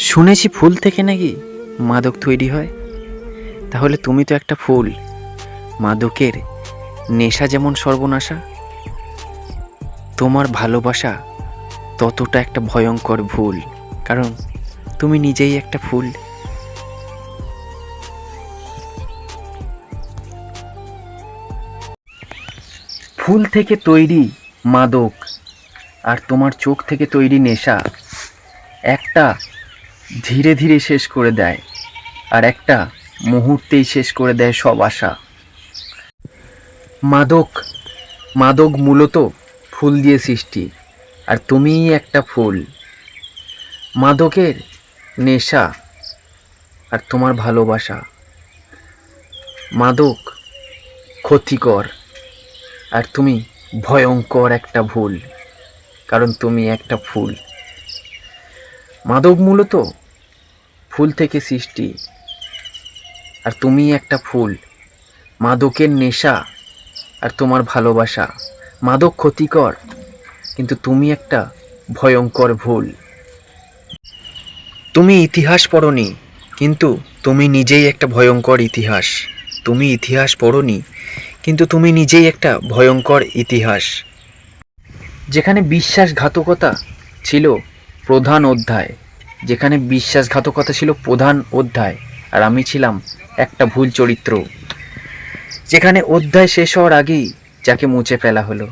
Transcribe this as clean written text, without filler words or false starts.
শুনেছি ফুল থেকে নাকি মাদক তৈরি হয়। তাহলে তুমি তো একটা ফুল। মাদকের নেশা যেমন সর্বনাশা, তোমার ভালোবাসা ততটা একটা ভয়ঙ্কর ভুল, কারণ তুমি নিজেই একটা ফুল। ফুল থেকে তৈরি মাদক আর তোমার চোখ থেকে তৈরি নেশা একটা ধীরে ধীরে শেষ করে দেয়, আর একটা মুহূর্তেই শেষ করে দেয় সব আশা। মাদক মাদক মূলত ফুল দিয়ে সৃষ্টি, আর তুমিই একটা ফুল। মাদকের নেশা আর তোমার ভালোবাসা। মাদক ক্ষতিকর, আর তুমি ভয়ঙ্কর একটা ভুল, কারণ তুমি একটা ফুল। মাদক মূলত ফুল থেকে সৃষ্টি, আর তুমি একটা ফুল। মাদকের নেশা আর তোমার ভালোবাসা। মাদক ক্ষতিকর, কিন্তু তুমি একটা ভয়ঙ্কর ভুল। তুমি ইতিহাস পড়নি, কিন্তু তুমি নিজেই একটা ভয়ঙ্কর ইতিহাস। তুমি ইতিহাস পড়নি, কিন্তু তুমি নিজেই একটা ভয়ঙ্কর ইতিহাস। যেখানে বিশ্বাসঘাতকতা ছিল প্রধান অধ্যায়, যেখানে বিশ্বাসঘাতকতা ছিল প্রধান অধ্যায়, আর আমি ছিলাম একটা ভুল চরিত্র। যেখানে অধ্যায় শেষ হওয়ার আগেই যাকে মুছে ফেলা হলো,